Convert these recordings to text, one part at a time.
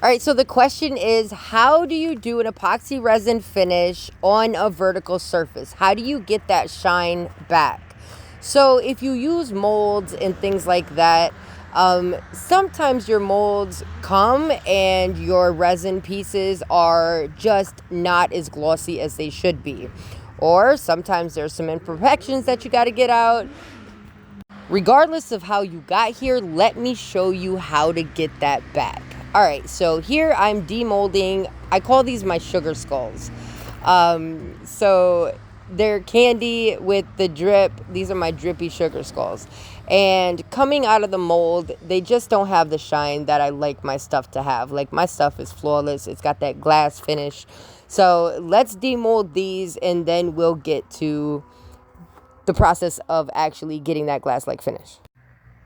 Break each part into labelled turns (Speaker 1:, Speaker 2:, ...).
Speaker 1: All right, so the question is, how do you do an epoxy resin finish on a vertical surface? How do you get that shine back? So if you use molds and things like that, sometimes your molds come and your resin pieces are just not as glossy as they should be. Or sometimes there's some imperfections that you got to get out. Regardless of how you got here, let me show you how to get that back. All right, so here I'm demolding. I call these my sugar skulls. So they're candy with the drip. These are my drippy sugar skulls. And coming out of the mold, they just don't have the shine that I like my stuff to have. Like, my stuff is flawless. It's got that glass finish. So let's demold these and then we'll get to the process of actually getting that glass-like finish.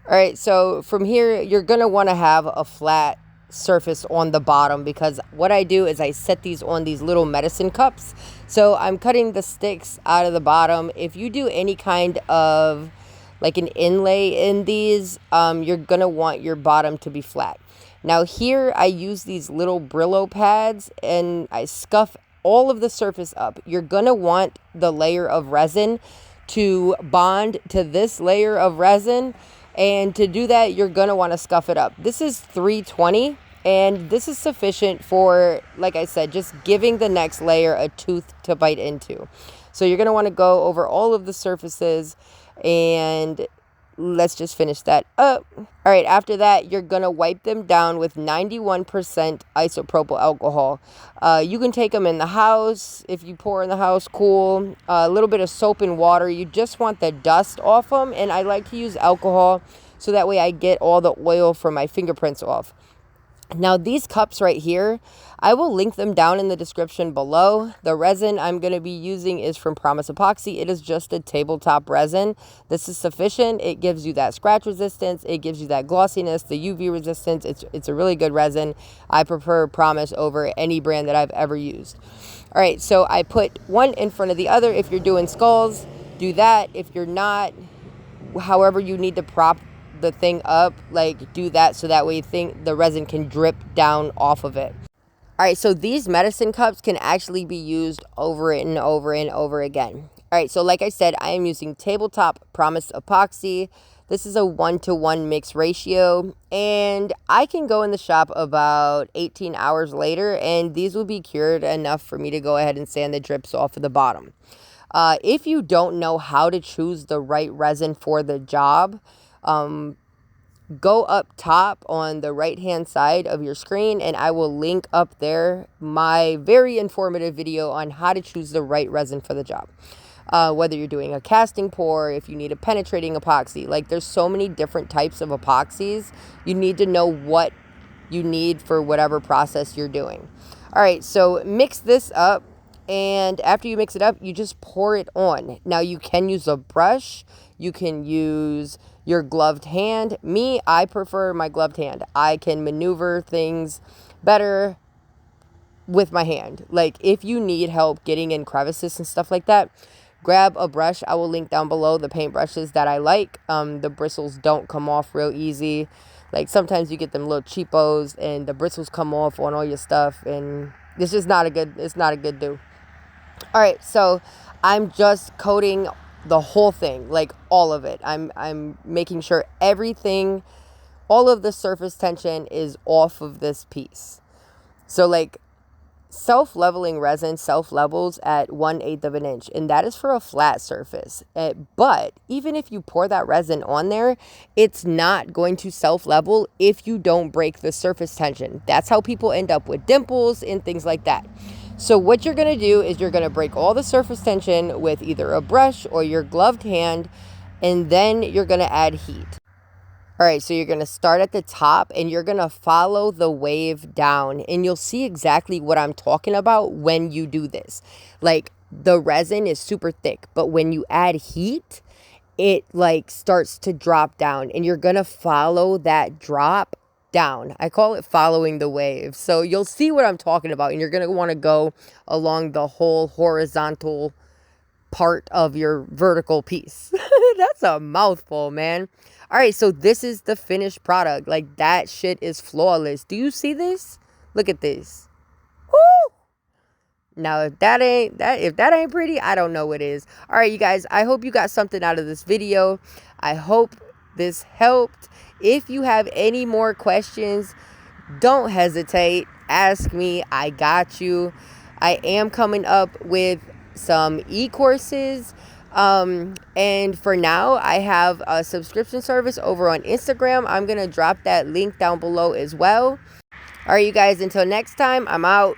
Speaker 1: All right, so from here, you're gonna wanna have a flat surface on the bottom, because what I do is I set these on these little medicine cups. So I'm cutting the sticks out of the bottom. If you do any kind of like an inlay in these, you're gonna want your bottom to be flat. Now here I use these little Brillo pads and I scuff all of the surface up. You're gonna want the layer of resin to bond to this layer of resin, and to do that you're gonna want to scuff it up. This is 320 and this is sufficient for, like I said, just giving the next layer a tooth to bite into. So you're gonna want to go over all of the surfaces, and let's just finish that up. All right, after that, you're gonna wipe them down with 91% isopropyl alcohol. You can take them in the house. If you pour in the house, cool. A little bit of soap and water. You just want the dust off them, and I like to use alcohol so that way I get all the oil from my fingerprints off. Now these cups right here, I will link them down in the description below. The resin I'm going to be using is from Promise Epoxy. It is just a tabletop resin. This is sufficient. It gives you that scratch resistance. It gives you that glossiness, the UV resistance. It's a really good resin. I prefer Promise over any brand that I've ever used. All right, so I put one in front of the other. If you're doing skulls, do that. If you're not, however you need to prop the thing up, like, do that so that way the resin can drip down off of it. All right, so these medicine cups can actually be used over and over and over again. All right, so like I said, I am using Tabletop Promise Epoxy. This is a 1-to-1 mix ratio, and I can go in the shop about 18 hours later and these will be cured enough for me to go ahead and sand the drips off of the bottom. If you don't know how to choose the right resin for the job, go up top on the right hand side of your screen and I will link up there my very informative video on how to choose the right resin for the job. Whether you're doing a casting pour, if you need a penetrating epoxy, like, there's so many different types of epoxies. You need to know what you need for whatever process you're doing. All right, so mix this up, and after you mix it up, you just pour it on. Now you can use a brush, you can use your gloved hand. Me, I prefer my gloved hand. I can maneuver things better with my hand. Like, if you need help getting in crevices and stuff like that, grab a brush. I will link down below the paint brushes that I like. The bristles don't come off real easy. Like, sometimes you get them little cheapos and the bristles come off on all your stuff, and it's just not a good do. All right, so I'm just coating the whole thing, like all of it. I'm making sure everything, all of the surface tension is off of this piece. So, like, self-leveling resin self-levels at 1/8 of an inch, and that is for a flat surface. But even if you pour that resin on there, it's not going to self-level if you don't break the surface tension. That's how people end up with dimples and things like that. So what you're going to do is you're going to break all the surface tension with either a brush or your gloved hand, and then you're going to add heat. All right, so you're going to start at the top and you're going to follow the wave down, and you'll see exactly what I'm talking about when you do this. Like, the resin is super thick, but when you add heat, it like starts to drop down, and you're going to follow that drop down. I call it following the wave. So you'll see what I'm talking about, and you're going to want to go along the whole horizontal part of your vertical piece. That's a mouthful, man. All right, so this is the finished product. Like, that shit is flawless. Do you see this? Look at this. Woo! Now, if that ain't pretty, I don't know what is. All right, you guys, I hope you got something out of this video. I hope this helped. If you have any more questions, don't hesitate. Ask me. I got you. I am coming up with some e-courses. And for now, I have a subscription service over on Instagram. I'm going to drop that link down below as well. All right, you guys, until next time, I'm out.